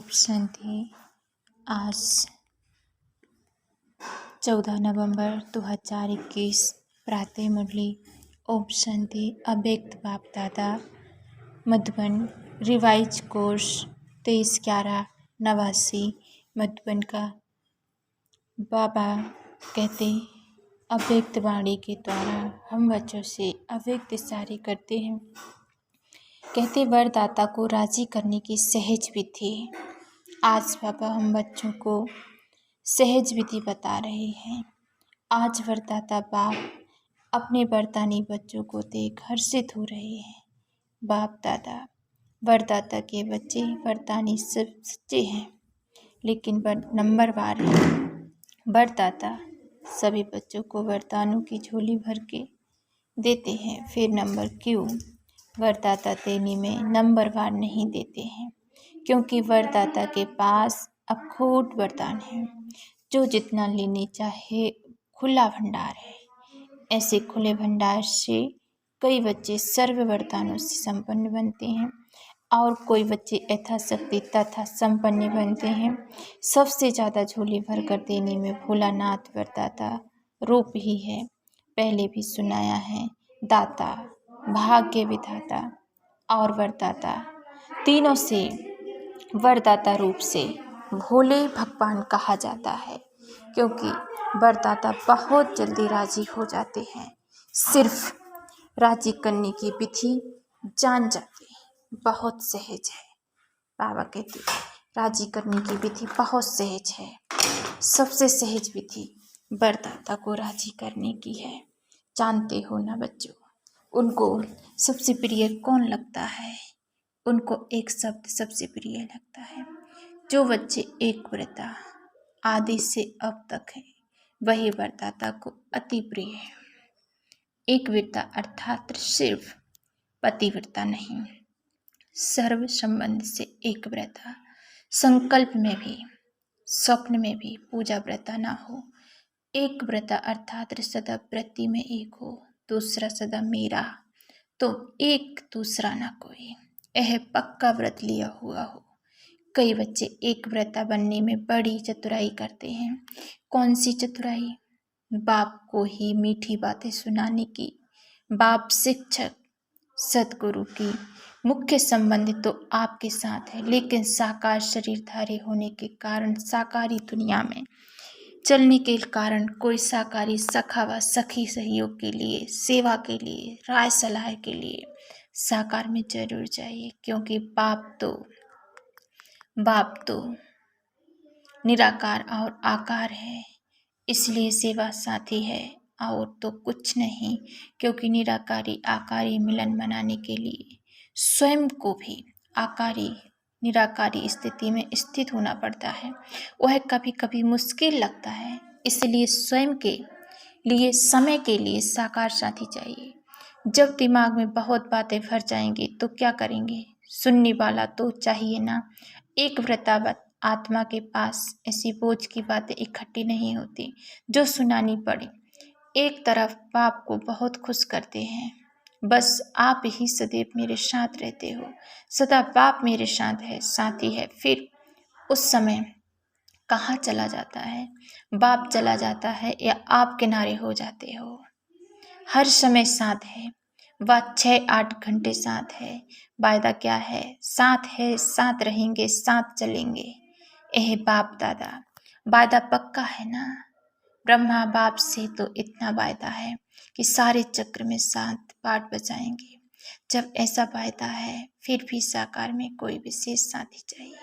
ओम शांति। आज 14 नवंबर 2021 प्रातः मुरली। ओम शांति। अव्यक्त बाप दादा मधुबन रिवाइज कोर्स 23/11/89 मधुबन का बाबा कहते अव्यक्त वाणी के द्वारा हम बच्चों से अव्यक्त इशारे करते हैं। कहते वरदाता को राजी करने की सहज विधि। आज बाबा हम बच्चों को सहज विधि बता रहे हैं। आज वरदाता बाप अपने वरदानी बच्चों को देख हर्षित हो रहे हैं। बाप दादा वरदाता के बच्चे वरदानी सब सच्चे हैं, लेकिन नंबरवार हैं। वरदाता सभी बच्चों को वरदानों की झोली भर के देते हैं, फिर नंबर क्यों? वरदाता देने में नंबरवार नहीं देते हैं, क्योंकि वरदाता के पास अखूट वरदान है। जो जितना लेने चाहे खुला भंडार है। ऐसे खुले भंडार से कई बच्चे सर्व वरदानों से संपन्न बनते हैं और कोई बच्चे यथाशक्ति तथा संपन्न बनते हैं। सबसे ज़्यादा झोली भर कर देने में भोलानाथ वरदाता रूप ही है। पहले भी सुनाया है, दाता, भाग्य विधाता और वरदाता तीनों से वरदाता रूप से भोले भगवान कहा जाता है, क्योंकि वरदाता बहुत जल्दी राजी हो जाते हैं। सिर्फ राजी करने की विधि जान जाते हैं, बहुत सहज है। बाबा कहते राजी करने की विधि बहुत सहज है। सबसे सहज विधि वरदाता को राजी करने की है। जानते हो ना बच्चों, उनको सबसे प्रिय कौन लगता है? उनको एक शब्द सबसे प्रिय लगता है। जो बच्चे एक व्रता आदि से अब तक है, वही वरदाता को अति प्रिय है। एक व्रता अर्थात सिर्फ पतिव्रता नहीं, सर्व संबंध से एक व्रता। संकल्प में भी स्वप्न में भी पूजा व्रता ना हो। एक व्रता अर्थात सदा व्रति में एक हो, दूसरा सदा मेरा, तो एक दूसरा ना कोई। यह पक्का व्रत लिया हुआ हो। कई बच्चे एक व्रता बनने में बड़ी चतुराई करते हैं। कौन सी चतुराई? बाप को ही मीठी बातें सुनाने की। बाप शिक्षक सदगुरु की मुख्य संबंध तो आपके साथ है, लेकिन साकार शरीरधारी होने के कारण साकारी दुनिया में चलने के कारण कोई साकारी सखा व सखी सहयोग के लिए, सेवा के लिए, राय सलाह के लिए साकार में जरूर जाइए, क्योंकि बाप तो निराकार और आकार है, इसलिए सेवा साथी है और तो कुछ नहीं। क्योंकि निराकारी आकारी मिलन मनाने के लिए स्वयं को भी आकारी निराकारी स्थिति में स्थित होना पड़ता है। वह कभी कभी मुश्किल लगता है, इसलिए स्वयं के लिए समय के लिए साकार साथी चाहिए। जब दिमाग में बहुत बातें भर जाएंगी तो क्या करेंगे? सुनने वाला तो चाहिए ना। एक व्रतावत आत्मा के पास ऐसी बोझ की बातें इकट्ठी नहीं होती जो सुनानी पड़े। एक तरफ बाप को बहुत खुश करते हैं, बस आप ही सदैव मेरे साथ रहते हो, सदा बाप मेरे साथ है, साथी है। फिर उस समय कहाँ चला जाता है? बाप चला जाता है या आप किनारे हो जाते हो? हर समय साथ है, वह 6-8 घंटे साथ है। वायदा क्या है? साथ है, साथ रहेंगे, साथ चलेंगे। यह बाप दादा वायदा पक्का है ना। ब्रह्मा बाप से तो इतना वायदा है कि सारे चक्र में साथ पाठ बजाएंगे। जब ऐसा वायदा है, फिर भी साकार में कोई विशेष साथी चाहिए।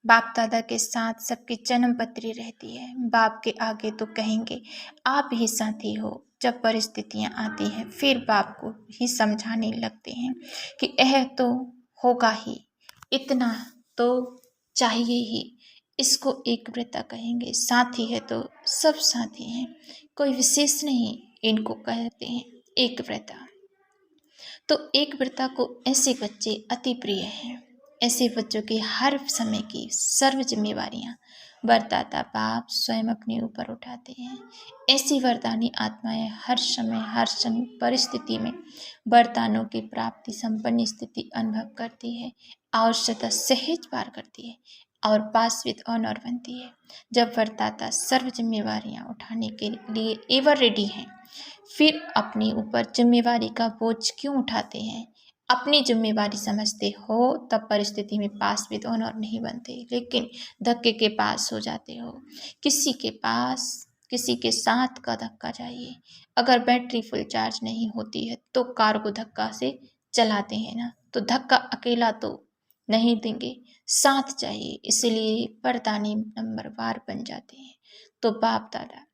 बाप दादा के साथ सबकी जन्म पत्री रहती है। बाप के आगे तो कहेंगे आप ही साथी हो। जब परिस्थितियां आती हैं, फिर बाप को ही समझाने लगते हैं कि यह तो होगा ही, इतना तो चाहिए ही। इसको एक व्रता कहेंगे। साथी है तो सब साथी हैं, कोई विशेष नहीं। इनको कहते हैं एक व्रता। तो एक व्रता को ऐसे बच्चे अति प्रिय हैं। ऐसे बच्चों के हर समय की सर्व जिम्मेवारियां वरदाता बाप स्वयं अपने ऊपर उठाते हैं। ऐसी वरदानी आत्माएं हर समय हर परिस्थिति में वरदानों की प्राप्ति संपन्न स्थिति अनुभव करती है और सदा सहज पार करती है और पासविद ऑनर बनती है। जब वरदाता सर्व जिम्मेवारियां उठाने के लिए एवर रेडी हैं, फिर अपने ऊपर जिम्मेवारी का बोझ क्यों उठाते हैं? अपनी जिम्मेवारी समझते हो तब परिस्थिति में पास विद ऑनर नहीं बनते, लेकिन धक्के के पास हो जाते हो। किसी के साथ का धक्का चाहिए। अगर बैटरी फुल चार्ज नहीं होती है तो कार को धक्का से चलाते हैं ना, तो धक्का अकेला तो नहीं देंगे, साथ चाहिए। इसलिए वरदानी नंबर वार बन जाते हैं। तो बाप दादा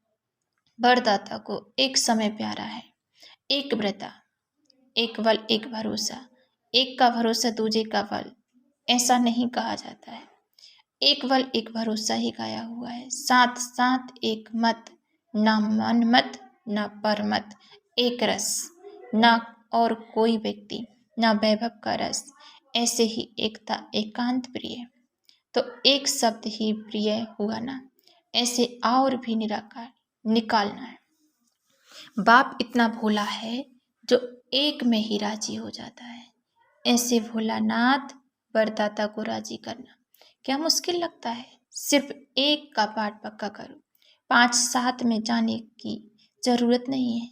वरदाता को एक समय प्यारा है, एक व्रता, एक बल एक भरोसा, एक का भरोसा दूजे का बल, ऐसा नहीं कहा जाता है। एक बल एक भरोसा ही गाया हुआ है। साथ साथ एक मत, ना मन मत ना पर मत, एक रस, ना और कोई व्यक्ति ना वैभव का रस, ऐसे ही एकता एकांत प्रिय। तो एक शब्द ही प्रिय हुआ ना, ऐसे और भी निराकार निकालना है। बाप इतना भोला है जो एक में ही राजी हो जाता है। ऐसे भोलानाथ वरदाता को राजी करना क्या मुश्किल लगता है? सिर्फ एक का पाठ पक्का करो, 5-7 में जाने की जरूरत नहीं है।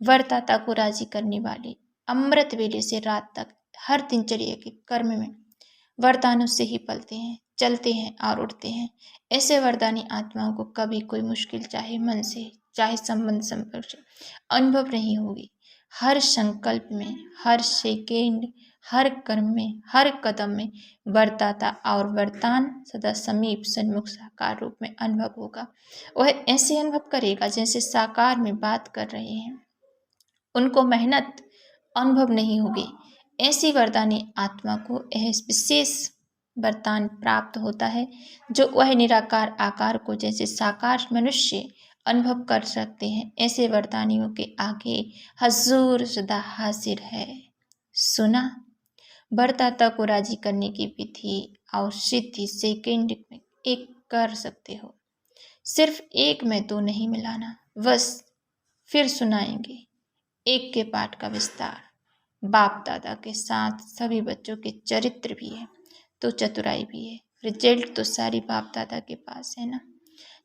वरदाता को राजी करने वाले अमृत वेले से रात तक हर दिनचर्या के कर्म में वरदानों से ही पलते हैं, चलते हैं और उठते हैं। ऐसे वरदानी आत्माओं को कभी कोई मुश्किल चाहे मन से चाहे संबंध संपर्क से अनुभव नहीं होगी। हर संकल्प में, हर सेकेंड, हर कर्म में, हर कदम में वरदाता और वरदान सदा समीप सन्मुख साकार रूप में अनुभव होगा। वह ऐसे अनुभव करेगा जैसे साकार में बात कर रहे हैं। उनको मेहनत अनुभव नहीं होगी। ऐसी वरदानी आत्मा को यह विशेष वरदान प्राप्त होता है जो वह निराकार आकार को जैसे साकार मनुष्य अनुभव कर सकते हैं। ऐसे वरदानियों के आगे हजूर सदा हाजिर है। सुना? वरदाता को राजी करने की विधि और सिद्धि सेकेंड में एक कर सकते हो। सिर्फ एक में दो नहीं मिलाना। बस फिर सुनाएंगे एक के पाठ का विस्तार। बाप दादा के साथ सभी बच्चों के चरित्र भी है तो चतुराई भी है। रिजल्ट तो सारी बाप दादा के पास है ना।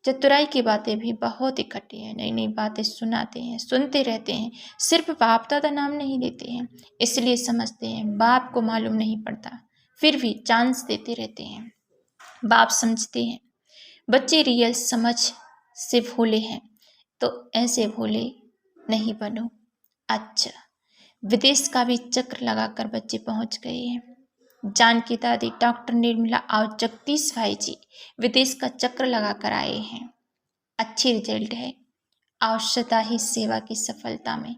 चतुराई की बातें भी बहुत इकट्ठी है, नई नई बातें सुनाते हैं, सुनते रहते हैं। सिर्फ बाप दादा नाम नहीं देते हैं, इसलिए समझते हैं बाप को मालूम नहीं पड़ता, फिर भी चांस देते रहते हैं। बाप समझते हैं बच्चे रियल समझ से भोले हैं, तो ऐसे भोले नहीं बनो। अच्छा, विदेश का भी चक्र लगाकर बच्चे पहुंच गए हैं। जानकी दादी, डॉक्टर निर्मला और जगदीश भाई जी विदेश का चक्र लगाकर आए हैं। अच्छी रिजल्ट है और सदा ही सेवा की सफलता में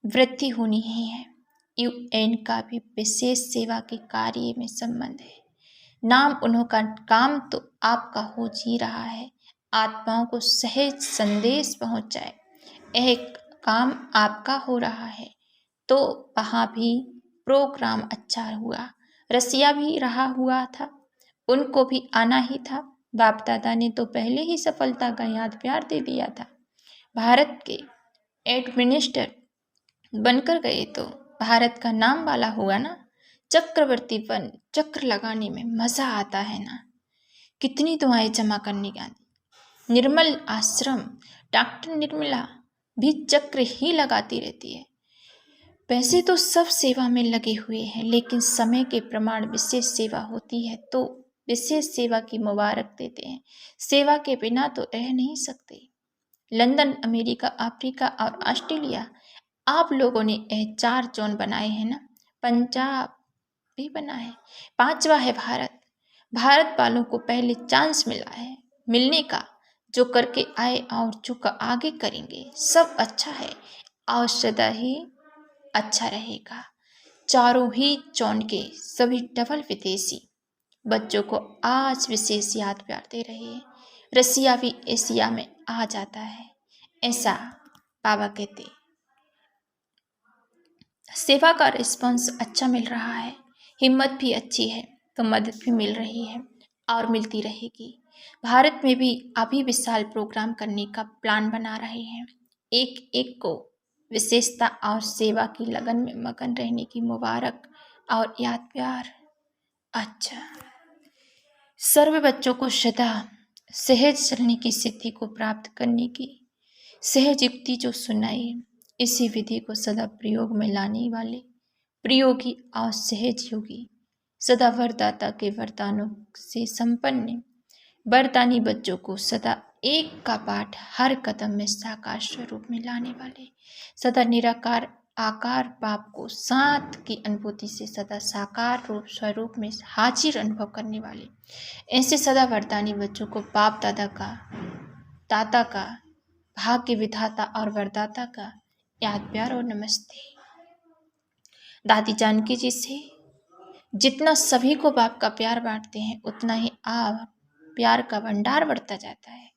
वृद्धि होनी ही है। UN का भी विशेष सेवा के कार्य में संबंध है। नाम उन्हों का काम तो आपका हो जी रहा है, आत्माओं को सहज संदेश पहुंच जाए, यह काम आपका हो रहा है। तो वहाँ भी प्रोग्राम अच्छा हुआ, रसिया भी रहा हुआ था, उनको भी आना ही था। बाप दादा ने तो पहले ही सफलता का याद प्यार दे दिया था। भारत के एडमिनिस्टर बनकर गए तो भारत का नाम वाला हुआ ना। चक्रवर्ती बन चक्र लगाने में मजा आता है ना। कितनी दुआएं जमा करने की। निर्मल आश्रम डॉक्टर निर्मला भी चक्र ही लगाती रहती है। वैसे तो सब सेवा में लगे हुए हैं, लेकिन समय के प्रमाण विशेष सेवा होती है तो विशेष सेवा की मुबारक देते हैं। सेवा के बिना तो रह नहीं सकते। लंदन, अमेरिका, अफ्रीका और ऑस्ट्रेलिया आप लोगों ने यह 4 जोन बनाए हैं ना। पंजाब भी बना है, 5वां है भारत। भारत वालों को पहले चांस मिला है मिलने का, जो करके आए और जो आगे करेंगे सब अच्छा है और सदा ही अच्छा रहेगा। चारों ही जोन के सभी डबल विदेशी बच्चों को आज विशेष याद प्यार दे रहे हैं। रसिया भी एशिया में आ जाता है, ऐसा बाबा कहते। सेवा का रिस्पांस अच्छा मिल रहा है, हिम्मत भी अच्छी है। तो मदद भी मिल रही है और मिलती रहेगी। भारत में भी अभी विशाल प्रोग्राम करने का प्लान बना रहे हैं। एक एक को विशेषता और सेवा की लगन में मगन रहने की मुबारक और याद प्यार। अच्छा, सर्व बच्चों को सदा सहज चलने की सिद्धि को प्राप्त करने की सहज युक्ति जो सुनाई, इसी विधि को सदा प्रयोग में लाने वाले प्रयोगी और सहज योगी, सदा वरदाता के वरदानों से संपन्न वरदानी बच्चों को सदा एक का पाठ हर कदम में साकार स्वरूप में लाने वाले, सदा निराकार आकार बाप को साथ की अनुभूति से सदा साकार रूप स्वरूप में हाजिर अनुभव करने वाले, ऐसे सदा वरदानी बच्चों को बाप दाता का भाग्य विधाता और वरदाता का याद प्यार और नमस्ते। दादी जानकी जी से जितना सभी को बाप का प्यार बांटते हैं, उतना ही आप प्यार का भंडार बढ़ता जाता है।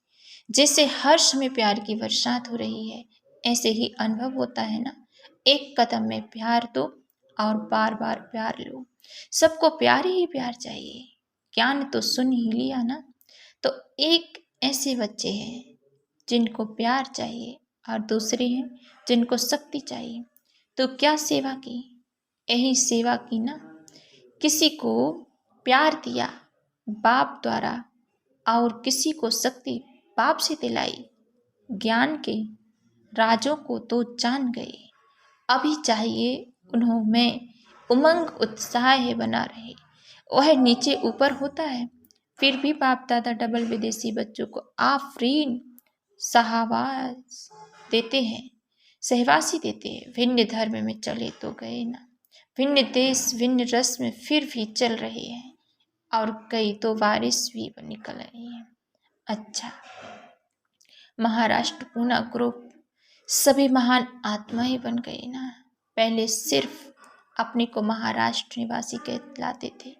जैसे हर समय प्यार की बरसात हो रही है, ऐसे ही अनुभव होता है ना। एक कदम में प्यार दो और बार बार प्यार लो। सबको प्यार ही प्यार चाहिए। ज्ञान तो सुन ही लिया ना। तो एक ऐसे बच्चे हैं जिनको प्यार चाहिए और दूसरे हैं जिनको शक्ति चाहिए। तो क्या सेवा की? यही सेवा की ना। किसी को प्यार दिया बाप द्वारा और किसी को शक्ति बाप से दिलाई। ज्ञान के राजों को तो जान गए, अभी चाहिए उन्हों में उमंग उत्साह है बना रहे। वह नीचे ऊपर होता है, फिर भी बाप दादा डबल विदेशी बच्चों को आफरीन सहवास देते हैं, सहवासी देते हैं। भिन्न धर्म में चले तो गए ना, भिन्न देश भिन्न रस में फिर भी चल रहे हैं, और कई तो बारिश भी निकल रही है। अच्छा, महाराष्ट्र पूना ग्रुप सभी महान आत्माएं बन गए ना। पहले सिर्फ अपने को महाराष्ट्र निवासी कहलाते थे,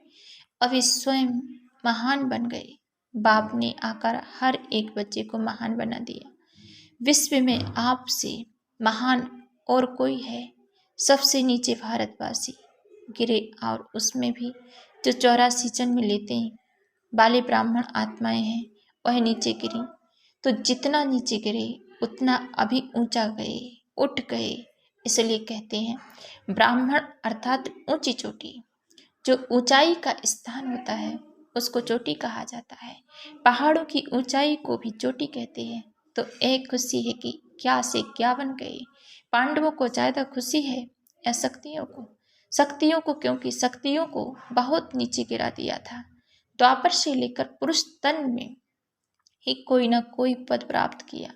अभी स्वयं महान बन गए। बाप ने आकर हर एक बच्चे को महान बना दिया। विश्व में आपसे महान और कोई है? सबसे नीचे भारतवासी गिरे, और उसमें भी जो 84 जन्म लेते हैं वाले ब्राह्मण आत्माएं हैं, वह नीचे गिरी। तो जितना नीचे गिरे उतना अभी ऊंचा गए, उठ गए। इसलिए कहते हैं ब्राह्मण अर्थात ऊंची चोटी। जो ऊंचाई का स्थान होता है उसको चोटी कहा जाता है। पहाड़ों की ऊंचाई को भी चोटी कहते हैं। तो एक खुशी है कि क्या से क्या बन गए। पांडवों को ज़्यादा खुशी है या शक्तियों को? शक्तियों को, क्योंकि शक्तियों को बहुत नीचे गिरा दिया था। द्वापर से लेकर पुरुष तन में ही कोई ना कोई पद प्राप्त किया।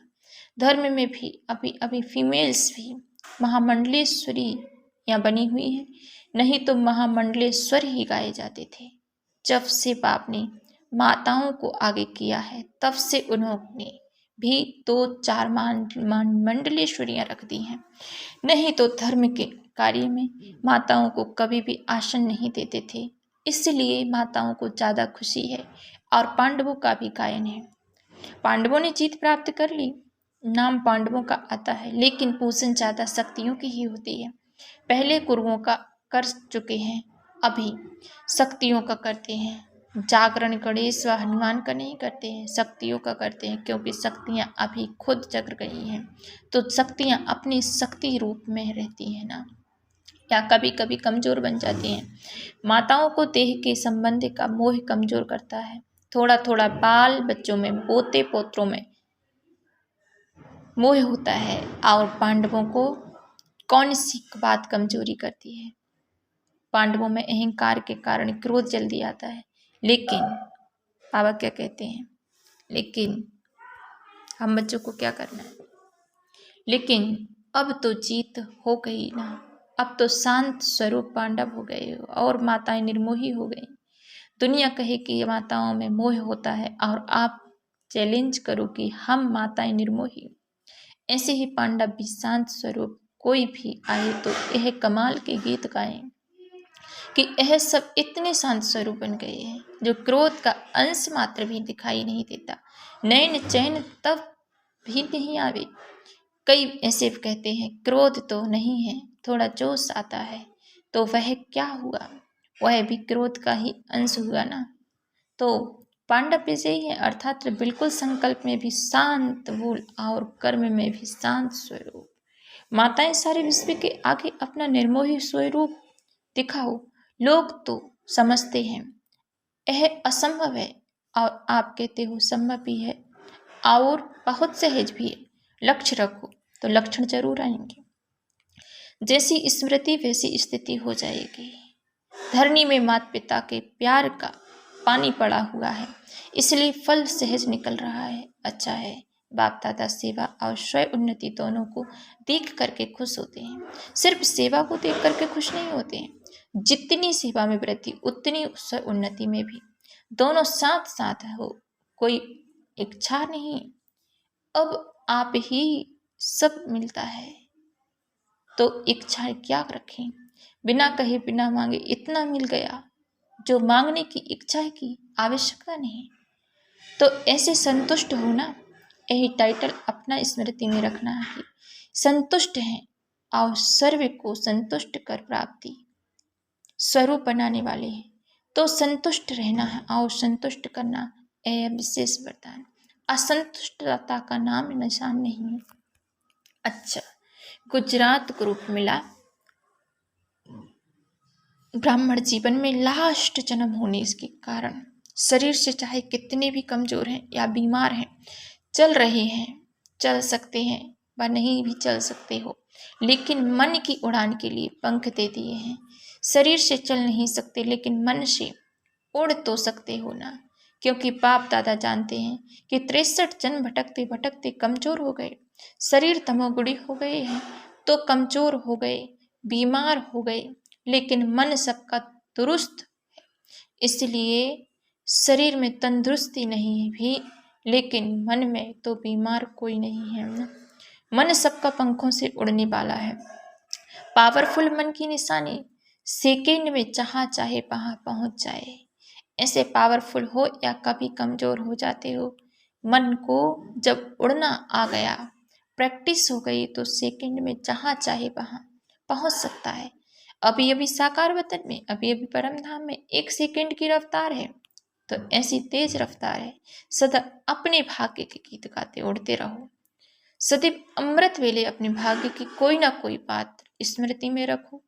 धर्म में भी अभी अभी फीमेल्स भी महामंडलेश्वरी या बनी हुई है, नहीं तो महामंडलेश्वर ही गाए जाते थे। जब से बाप ने माताओं को आगे किया है, तब से उन्होंने भी 2-4 मंडलेश्वरियाँ रख दी हैं। नहीं तो धर्म के कार्य में माताओं को कभी भी आसन नहीं देते थे, इसलिए माताओं को ज़्यादा खुशी है। और पांडवों का भी गायन है। पांडवों ने जीत प्राप्त कर ली, नाम पांडवों का आता है, लेकिन पूजन ज़्यादा शक्तियों की ही होती है। पहले कुरुओं का कर चुके हैं, अभी शक्तियों का करते हैं। जागरण गणेश व हनुमान का नहीं करते हैं, शक्तियों का करते हैं, क्योंकि शक्तियाँ अभी खुद जग गई हैं। तो शक्तियाँ अपनी शक्ति रूप में रहती हैं ना, या कभी कभी कमज़ोर बन जाती हैं। माताओं को देह के संबंध का मोह कमज़ोर करता है। थोड़ा थोड़ा बाल बच्चों में, पोते पोत्रों में मोह होता है। और पांडवों को कौन सी बात कमजोरी करती है? पांडवों में अहंकार के कारण क्रोध जल्दी आता है। लेकिन बाबा क्या कहते हैं, लेकिन हम बच्चों को क्या करना है? लेकिन अब तो जीत हो गई ना, अब तो शांत स्वरूप पांडव हो गए और माताएं निर्मोही हो गई। दुनिया कहे कि माताओं में मोह होता है, और आप चैलेंज करो कि हम माताएं निर्मोही। ऐसे ही पांडव भी शांत स्वरूप, कोई भी आए तो यह कमाल के गीत गाएं कि यह सब इतने शांत स्वरूप बन गए हैं जो क्रोध का अंश मात्र भी दिखाई नहीं देता। नैन चैन तब भी नहीं आवे। कई ऐसे कहते हैं क्रोध तो नहीं है, थोड़ा जोश आता है। तो वह क्या हुआ? वह भी क्रोध का ही अंश हुआ ना। तो पांडव विजयी है, अर्थात बिल्कुल संकल्प में भी शांत मूल और कर्म में भी शांत स्वरूप। माताएं सारे विश्व के आगे अपना निर्मोही स्वरूप दिखाओ। लोग तो समझते हैं यह असंभव है, और आप कहते हो संभव भी है और बहुत सहज भी है। लक्ष्य रखो तो लक्षण जरूर आएंगे। जैसी स्मृति वैसी स्थिति हो जाएगी। धरनी में माता पिता के प्यार का पानी पड़ा हुआ है, इसलिए फल सहज निकल रहा है। अच्छा है, बाप दादा सेवा और स्वयं उन्नति दोनों को देख करके खुश होते हैं। सिर्फ सेवा को देख करके खुश नहीं होते हैं। जितनी सेवा में वृद्धि उतनी स्वयं उन्नति में भी, दोनों साथ साथ हो, कोई इच्छा नहीं। अब आप ही सब मिलता है तो इच्छा क्या रखें। बिना कहे बिना मांगे इतना मिल गया जो मांगने की इच्छा की आवश्यकता नहीं। तो ऐसे संतुष्ट होना, यही टाइटल अपना स्मृति में रखना है कि संतुष्ट हैं और सर्व को संतुष्ट कर प्राप्ति स्वरूप बनाने वाले हैं। तो संतुष्ट रहना है और संतुष्ट करना यह विशेष वरदान। असंतुष्टता का नाम निशान नहीं है। अच्छा, गुजरात ग्रुप मिला। ब्राह्मण जीवन में लास्ट जन्म होने के कारण शरीर से चाहे कितने भी कमजोर हैं या बीमार हैं, चल रहे हैं, चल सकते हैं व नहीं भी चल सकते हो, लेकिन मन की उड़ान के लिए पंख दे दिए हैं। शरीर से चल नहीं सकते लेकिन मन से उड़ तो सकते हो ना, क्योंकि बाप दादा जानते हैं कि 63 जन्म भटकते भटकते कमजोर हो गए। शरीर तमोगुणी हो गए हैं तो कमजोर हो गए, बीमार हो गए, लेकिन मन सबका दुरुस्त है। इसलिए शरीर में तंदुरुस्ती नहीं भी, लेकिन मन में तो बीमार कोई नहीं है ना। मन सबका पंखों से उड़ने वाला है। पावरफुल मन की निशानी सेकेंड में जहाँ चाहे वहाँ पहुँच जाए। ऐसे पावरफुल हो या कभी कमजोर हो जाते हो, मन को जब उड़ना आ गया, प्रैक्टिस हो गई, तो सेकेंड में जहाँ चाहे वहाँ पहुँच सकता है। अभी अभी साकार वतन में, अभी अभी परम धाम में 1 सेकेंड की रफ्तार है, तो ऐसी तेज रफ्तार है। सदा अपने भाग्य के गीत गाते उड़ते रहो। सदैव अमृत वेले अपने भाग्य की कोई ना कोई बात स्मृति में रखो।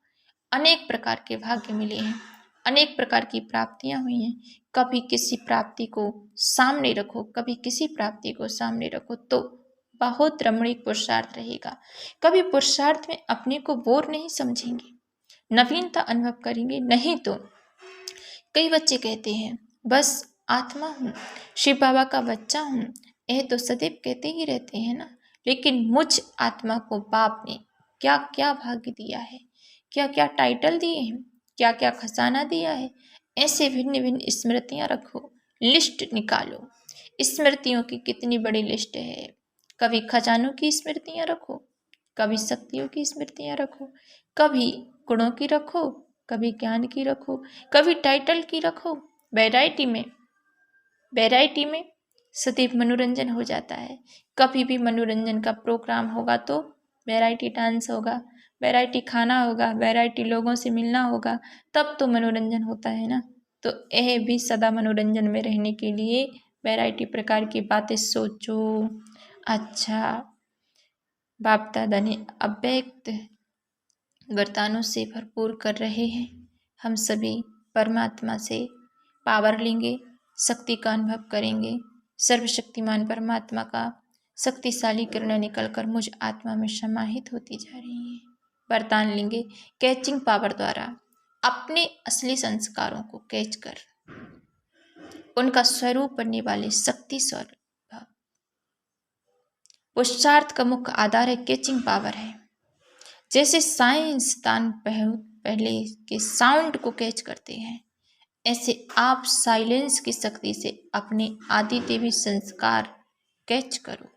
अनेक प्रकार के भाग्य मिले हैं, अनेक प्रकार की प्राप्तियां हुई हैं। कभी किसी प्राप्ति को सामने रखो, कभी किसी प्राप्ति को सामने रखो, तो बहुत रमणीक पुरुषार्थ रहेगा। कभी पुरुषार्थ में अपने को बोर नहीं समझेंगे, नवीनता अनुभव करेंगे। नहीं तो कई बच्चे कहते हैं बस आत्मा हूँ, शिव बाबा का बच्चा हूँ, यह तो सदैव कहते ही रहते हैं ना। लेकिन मुझ आत्मा को बाप ने क्या क्या भाग्य दिया है, क्या क्या टाइटल दिए हैं, क्या क्या खजाना दिया है। ऐसे भिन्न भिन्न स्मृतियाँ रखो, लिस्ट निकालो। स्मृतियों की कितनी बड़ी लिस्ट है। कभी खजानों की स्मृतियाँ रखो, कभी शक्तियों की स्मृतियाँ रखो, कभी गुणों की रखो, कभी ज्ञान की रखो, कभी टाइटल की रखो। वैरायटी में सदैव मनोरंजन हो जाता है। कभी भी मनोरंजन का प्रोग्राम होगा तो वैरायटी डांस होगा, वैरायटी खाना होगा, वैरायटी लोगों से मिलना होगा, तब तो मनोरंजन होता है ना। तो यह भी सदा मनोरंजन में रहने के लिए वैरायटी प्रकार की बातें सोचो। अच्छा, बाप दादा ने अव्यक्त वरदानों से भरपूर कर रहे हैं। हम सभी परमात्मा से पावर लेंगे, शक्ति का अनुभव करेंगे। सर्वशक्तिमान परमात्मा का शक्तिशाली किरणें निकलकर मुझ आत्मा में समाहित होती जा रही हैं। वरदान लेंगे कैचिंग पावर द्वारा अपने असली संस्कारों को कैच कर उनका स्वरूप बनने वाले शक्ति स्वरूप। पुरुषार्थ का मुख्य आधार है कैचिंग पावर है। जैसे साइंसदान पहले के साउंड को कैच करते हैं, ऐसे आप साइलेंस की शक्ति से अपने आदि देवी संस्कार कैच करो।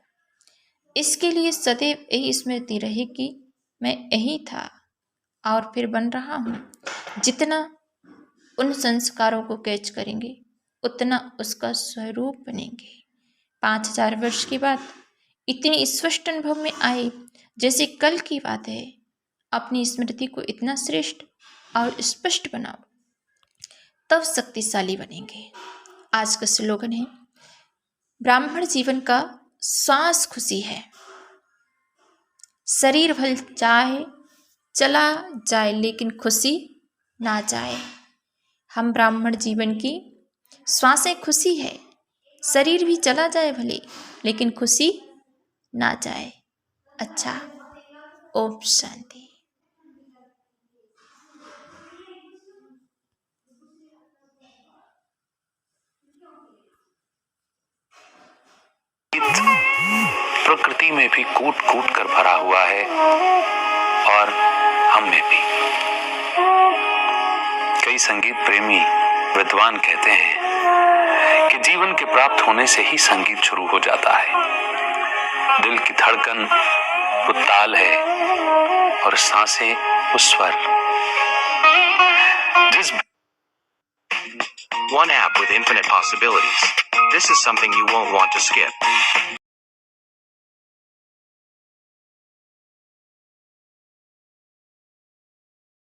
इसके लिए सदैव यही स्मृति रहे कि मैं यही था और फिर बन रहा हूँ। जितना उन संस्कारों को कैच करेंगे उतना उसका स्वरूप बनेंगे। 5000 वर्ष की बात इतनी स्पष्ट अनुभव में आए जैसे कल की बात है। अपनी स्मृति को इतना श्रेष्ठ और स्पष्ट बनाओ तब शक्तिशाली बनेंगे। आज का स्लोगन है, ब्राह्मण जीवन का श्वास खुशी है, शरीर भल चाहे चला जाए लेकिन खुशी ना जाए। हम ब्राह्मण जीवन की श्वासें खुशी है, शरीर भी चला जाए भले लेकिन खुशी ना जाए। अच्छा, ओम शांति। प्रकृति में भी कूट कूट कर भरा हुआ है और हम में भी। कई संगीत प्रेमी विद्वान कहते हैं कि जीवन के प्राप्त होने से ही संगीत शुरू हो जाता है। दिल की धड़कन वो ताल है और सांसें वो स्वर। One app with infinite possibilities. This is something you won't want to skip.